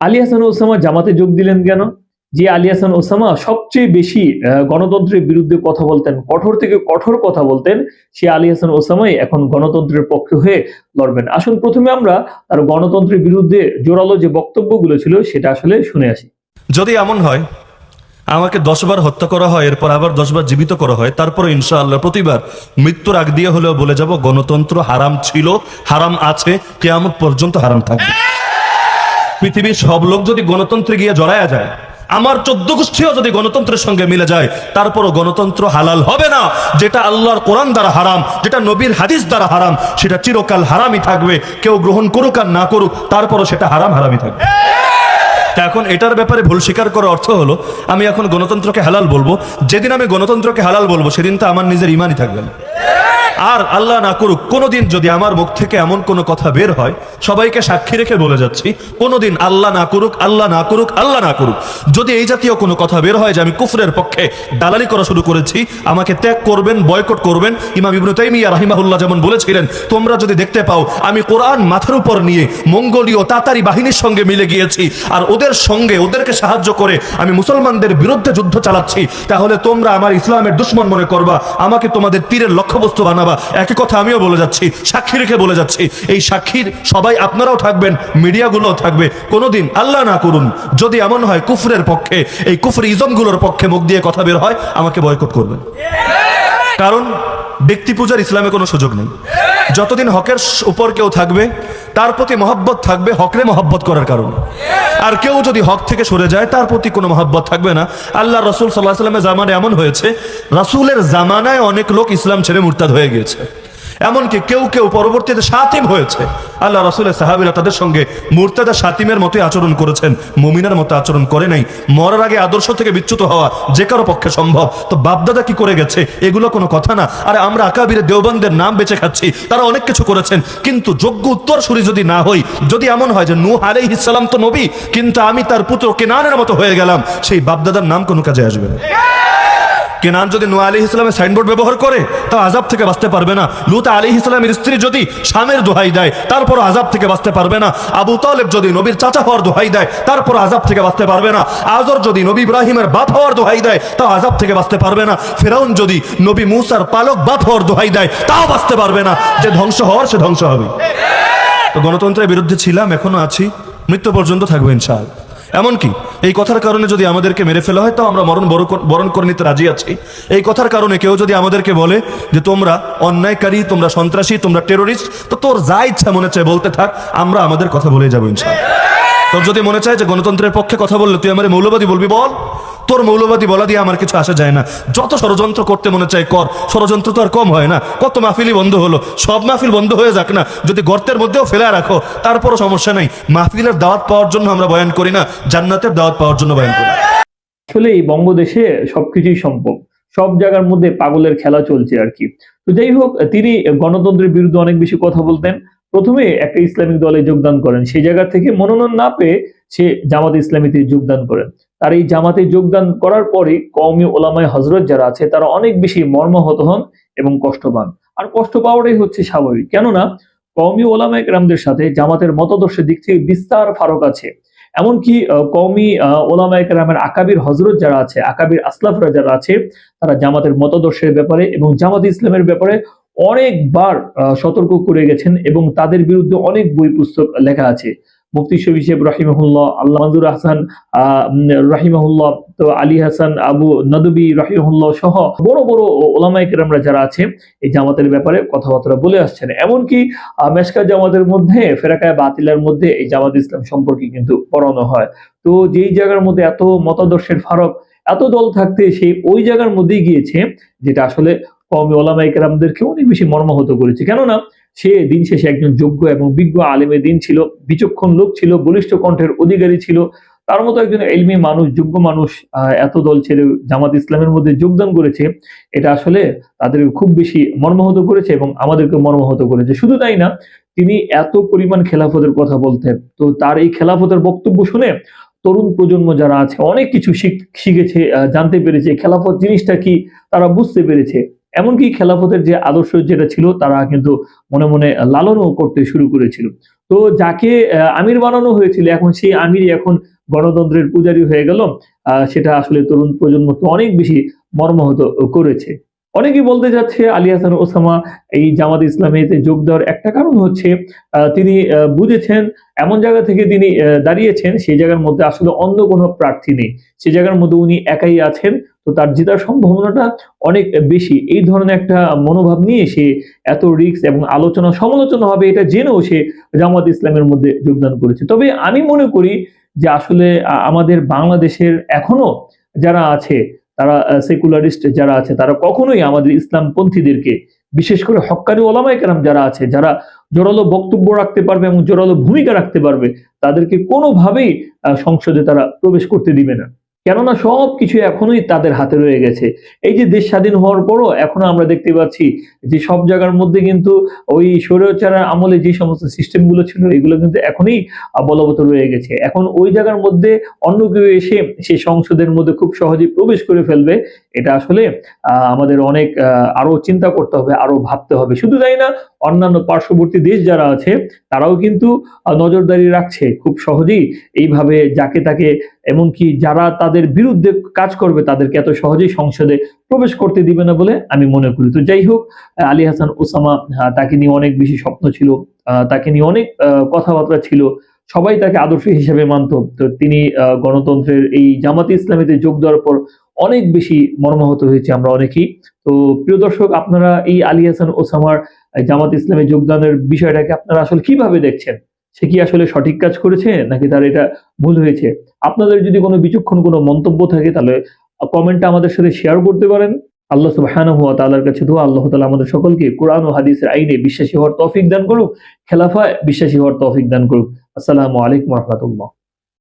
Ali Hasan Osama জামাতে যোগ দিলেন কেন? যে আলী হাসান ওসামা সবচেয়ে বেশি গণতন্ত্রের বিরুদ্ধে কথা বলতেন, কঠোর থেকে কঠোর কথা বলতেন, সে আলী হাসান ওসামাই এখন গণতন্ত্রের পক্ষে হয়ে লড়বেন। আসুন প্রথমে আমরা তার গণতন্ত্রের বিরুদ্ধে জোরালো যে বক্তব্যগুলো ছিল সেটা আসলে শুনে আসি। যদি এমন হয় আমাকে 10 বার হত্যা করা হয়, এরপর আবার 10 বার জীবিত করা হয়, তারপরে ইনশাআল্লাহ প্রতিবার মৃত্যুর আগ দিয়ে হলেও বলে যাব গণতন্ত্র হারাম ছিল, হারাম আছে, কিয়ামত পর্যন্ত হারাম থাকবে। পৃথিবীর সব লোক যদি গণতন্ত্রে গিয়ে জড়ায়া যায়, আমার 14 গোষ্ঠীও যদি গণতন্ত্রের সঙ্গে মিলে যায়, তারপরও গণতন্ত্র হালাল হবে না। যেটা আল্লাহর কোরআন দ্বারা হারাম, যেটা নবীর হাদিস দ্বারা হারাম, সেটা চিরকাল হারামই থাকবে। কেউ গ্রহণ করুক আর না করুক, তারপরও সেটা হারামই থাকবে। এখন এটার ব্যাপারে ভুল স্বীকার করার অর্থ হলো আমি এখন গণতন্ত্রকে হালাল বলবো। যেদিন আমি গণতন্ত্রকে হালাল বলবো সেদিন তো আমার নিজের ইমানই থাকবে না। আর আল্লাহ না করুক কোনোদিন যদি আমার মুখ থেকে এমন কোনো কথা বের হয়, সবাইকে সাক্ষী রেখে বলে যাচ্ছি, কোনোদিন আল্লাহ না করুক, আল্লাহ না করুক, আল্লাহ না করুক, যদি এই জাতীয় কোনো কথা বের হয় যে আমি কুফরের পক্ষে দালালি করা শুরু করেছি, আমাকে ত্যাগ করবেন, বয়কট করবেন। ইমাম ইবনে তাইমিয়া রাহিমাহুল্লাহ যেমন বলেছিলেন, তোমরা যদি দেখতে পাও আমি কোরআন মাথার উপর নিয়ে মঙ্গোলীয় তাতারি বাহিনীর সঙ্গে মিলে গিয়েছি আর ওদের সঙ্গে ওদেরকে সাহায্য করে আমি মুসলমানদের বিরুদ্ধে যুদ্ধ চালাচ্ছি, তাহলে তোমরা আমার ইসলামের দুশমন মনে করবা, আমাকে তোমাদের তীরের লক্ষ্যবস্তু বানাবা। একই কথা আমিও বলে যাচ্ছি, সাক্ষী রেখে বলে যাচ্ছি। এই সাক্ষীর সবাই আপনারাও থাকবেন, মিডিয়াগুলোও থাকবে। কোনোদিন আল্লাহ না করুন যদি এমন হয় কুফরের পক্ষে, এই কুফরি ইজমগুলোর পক্ষে মুখ দিয়ে কথা বের হয়, আমাকে বয়কট করবেন। কারণ ব্যক্তি পূজার ইসলামে কোনো সুযোগ নেই। যতদিন হকের উপর কেউ থাকবে, তার প্রতি মহব্বত থাকবে হকরে মহব্বত করার কারণে। আর কেউ যদি হক থেকে সরে যায়, তার প্রতি কোনো মহব্বত থাকবে না। আল্লাহ রসুল সাল্লাল্লাহু আলাইহি ওয়াসাল্লামের জামানায় এমন হয়েছে, রাসূলের জামানায় অনেক লোক ইসলাম ছেড়ে মুরতাদ হয়ে গিয়েছে। এমনকি কেউ কেউ পরবর্তীতে শাতিম হয়েছে। আল্লাহ রাসূলের সাহাবীরা তাদের সঙ্গে মুরতাদা শাতিমের মতোই আচরণ করেছেন, মুমিনের মতো আচরণ করে নাই। মরার আগে আদর্শ থেকে বিচ্যুত হওয়া যে কারো পক্ষে সম্ভব। তো বাপদাদা কি করে গেছে এগুলো কোনো কথা না। আরে আমরা আকাবিরে দেওবন্দের নাম বেঁচে খাচ্ছি, তারা অনেক কিছু করেছেন, কিন্তু যোগ্য উত্তরসূরি যদি না হই, যদি এমন হয় যে নূহ আলাইহিস সালাম তো নবী, কিন্তু আমি তার পুত্র কেনানের মতো হয়ে গেলাম, সেই বাপদাদার নাম কোনো কাজে আসবে না। কেনান যদি নূহ আলাইহিস সালামের সাইনবোর্ড ব্যবহার করে, তাও আযাব থেকে বাঁচতে পারবে না। লূত আলাইহিস সালামের স্ত্রী যদি শামের দোহাই দেয়, তারপর আযাব থেকে বাঁচতে পারবে না। আবু তালেব যদি নবীর চাচা হওয়ার দোহাই দেয়, তারপর আযাব থেকে বাঁচতে পারবে না। আজর যদি নবী ইব্রাহিমের বাপ হওয়ার দোহাই দেয়, তাও আযাব থেকে বাঁচতে পারবে না। ফিরআউন যদি নবী মূসার পালক বাপ হওয়ার দোহাই দেয়, তাও বাঁচতে পারবে না। যে ধ্বংস হওয়ার সে ধ্বংস হবে। তো গণতন্ত্রের বিরুদ্ধে ছিলাম, এখনো আছি, মৃত্যু পর্যন্ত থাকবো ইনশাআল্লাহ। এমনকি এই কথার কারণে যদি আমাদেরকে মেরে ফেলা হয়, তাও আমরা বরণ করে নিতে রাজি আছি। এই কথার কারণে কেউ যদি আমাদেরকে বলে যে তোমরা অন্যায়কারী, তোমরা সন্ত্রাসী, তোমরা টেরোরিস্ট, তো তোর যা ইচ্ছা মনে চায় বলতে থাক, আমরা আমাদের কথা বলে যাবো ইনশাআল্লাহ। তোর যদি মনে চায় যে গণতন্ত্রের পক্ষে কথা বললে তুই আমার মৌলবাদী বলবি, বল। তোর মৌলবাদী বলা দিয়ে আমার কিছু আসা যায় না। যত ষড়যন্ত্র করতে মনে চায় কর, ষড়যন্ত্র তো আর কম হয় না। কত মাহফিলই বন্ধ হলো, সব মাহফিল বন্ধ হয়ে যাক না, যদি গর্তের মধ্যেও ফেলে রাখো তারপরও সমস্যা নাই। মাহফিলের দাওয়াত পাওয়ার জন্য আমরা বয়ান করি না, জান্নাতের দাওয়াত পাওয়ার জন্য বয়ান করি। আসলে এই বঙ্গদেশে সবকিছুই সম্ভব, সব জায়গার মধ্যে পাগলের খেলা চলছে আর কি। তো যাই হোক, তিনি গণতন্ত্রের বিরুদ্ধে অনেক বেশি কথা বলতেন। প্রথমে একটা ইসলামিক দলে যোগদান করেন, সেই জায়গা থেকে মনোনয়ন না পেয়ে সে জামাতে ইসলামীতে যোগদান করেন। তার এই জামাতে যোগদান করার পরে কওমি ওলামায়ে হযরত যারা আছে তারা অনেক বেশি মর্মাহত হন এবং কষ্ট পান। আর কষ্ট পাওয়াটাই হচ্ছে স্বাভাবিক, কেননা কওমি ওলামায়ে কেরামদের সাথে জামাতের মতাদর্শের দিক থেকে বিস্তার ফারাক আছে। এমনকি কওমি ওলামায়ে কেরামের আকাবির হযরত যারা আছে, আকাবির আসলাফরা যারা আছে, তারা জামাতের মতাদর্শের ব্যাপারে এবং জামাত ইসলামের ব্যাপারে অনেকবার সতর্ক করে গেছেন এবং তাদের বিরুদ্ধে অনেক বই পুস্তক লেখা আছে। মুফতি শফি সাহেব রাহিমাহুল্লাহ, আল্লাহ মনজুর হাসান রাহিমাহুল্লাহ, তো আলী হাসান আবু নদবী রাহিমাহুল্লাহ সহ বড় বড় ওলামায়ে কেরামরা যারা আছে এই জামাতের ব্যাপারে কথাবার্তা বলে আসছেন। এমনকি মেশকাত জামাতের মধ্যে, ফেরাকায়ে বাতিলার মধ্যে এই জামাত ইসলাম সম্পর্কে কিন্তু পড়ানো হয়। তো যেই জায়গার মধ্যে এত মতাদর্শের ফারাক, এত দল থাকতে সে ওই জায়গার মধ্যেই গিয়েছে, যেটা আসলে কওমি ওলামায়ে কেরামদেরকে অনেক বেশি মর্মাহত করেছে। কেননা সে দিন শেষে একজন যোগ্য এবং বিজ্ঞ আলেমে দিন ছিল, বিচক্ষণ লোক ছিল, বলিষ্ঠ কণ্ঠের অধিকারী ছিল। তার মতো একজন ইলমি মানুষ, যোগ্য মানুষ এত দল ছেড়ে জামাত ইসলামের মধ্যে যোগদান করেছে, এটা আসলে তাদেরকে খুব বেশি মর্মাহত করেছে এবং আমাদেরকে মর্মাহত করেছে। শুধু তাই না, তিনি এত পরিমাণ খেলাফতের কথা বলতেন। তো তার এই খেলাফতের বক্তব্য শুনে তরুণ প্রজন্ম যারা আছে অনেক কিছু শিখেছে, জানতে পেরেছে খেলাফত জিনিসটা কি, তারা বুঝতে পেরেছে। এমনকি খেলাফতের যে আদর্শ যেটা ছিল তারা কিন্তু মনে মনে লালনও করতে শুরু করেছিল। তো যাকে আমির বানানো হয়েছিল এখন সেই আমিরই এখন গণতন্ত্রের পূজারী হয়ে গেল, সেটা আসলে তরুণ প্রজন্মকে অনেক বেশি মর্মাহত করেছে। অনেকেই বলতে যাচ্ছে আলী হাসান ওসামা এই জামাত ইসলামীতে যোগ দেওয়ার একটা কারণ হচ্ছে তিনি বুঝেছেন এমন জায়গা থেকে তিনি দাঁড়িয়েছেন সেই জায়গার মধ্যে আসলে অন্য কোনো প্রার্থী নেই, সেই জায়গার মধ্যে উনি একাই আছেন, তো তার জেতার সম্ভাবনাটা অনেক বেশি। এই ধরনের একটা মনোভাব নিয়ে সে এত রিস্ক এবং আলোচনা সমালোচনা হবে এটা জেনেও সে জামাত ইসলামের মধ্যে যোগদান করেছে। তবে আমি মনে করি যে আসলে আমাদের বাংলাদেশের এখনো যারা আছে তারা সেকুলারিস্ট যারা আছে তারা কখনোই আমাদের ইসলামপন্থীদেরকে, বিশেষ করে হক্কানি ওলামায়ে কেরাম যারা আছে, যারা জোরালো বক্তব্য রাখতে পারবে এবং জোরালো ভূমিকা রাখতে পারবে, তাদেরকে কোনোভাবেই সংসদে তারা প্রবেশ করতে দিবে না। কেননা সবকিছু এখনোই তাদের হাতে রয়ে গেছে। এই যে দেশ স্বাধীন হওয়ার পরও এখনো আমরা দেখতে পাচ্ছি যে সব জায়গার মধ্যে কিন্তু ওই স্বৈরাচারের আমলে যে সমস্ত সিস্টেম গুলো ছিল এগুলো কিন্তু এখনই বলবৎ রয়ে গেছে। এখন ওই জায়গার মধ্যে অন্য কেউ এসে সেই সংসদের মধ্যে খুব সহজেই প্রবেশ করে ফেলবে, এটা আসলে আমাদের অনেক আরো চিন্তা করতে হবে, আরো ভাবতে হবে। শুধু তাই না, অন্যান্য পার্শ্ববর্তী দেশ যারা আছে তারাও কিন্তু নজরদারি রাখছে খুব সহজেই এইভাবে যাকে তাকে, এমনকি যারা তাদের বিরুদ্ধে কাজ করবে তাদেরকে এত সহজেই সংসদে প্রবেশ করতে দিবে না বলে আমি মনে করি। তো যাই হোক, আলী হাসান ওসামা, তাকে নিয়ে অনেক বেশি স্বপ্ন ছিল, তাকে নিয়ে অনেক কথাবার্তা ছিল, সবাই তাকে আদর্শ হিসেবে মানত। তো তিনি গণতন্ত্রের এই জামাতে ইসলামীতে যোগ দেওয়ার পর অনেক বেশি মর্মাহত হয়েছে আমরা অনেকেই। তো প্রিয় দর্শক, আপনারা এই আলী হাসান ওসামার জামাত ইসলামে যোগদানের বিষয়টাকে আপনারা আসলে কিভাবে দেখছেন? সে কি আসলে সঠিক কাজ করেছে নাকি তার এটা ভুল হয়েছে? আপনাদের যদি কোনো বিচক্ষণ কোনো মন্তব্য থাকে তাহলে কমেন্টে আমাদের সাথে শেয়ার করতে পারেন। আল্লাহ সুবহানাহু ওয়া তাআলার কাছে দোয়া, আল্লাহ তাআলা আমাদের সকলকে কোরআন ও হাদিসের আইনে বিশ্বাসী হওয়ার তৌফিক দান করুক, খেলাফায় বিশ্বাসী হওয়ার তৌফিক দান করুক। আসসালামু আলাইকুম ওয়া রাহমাতুল্লাহ।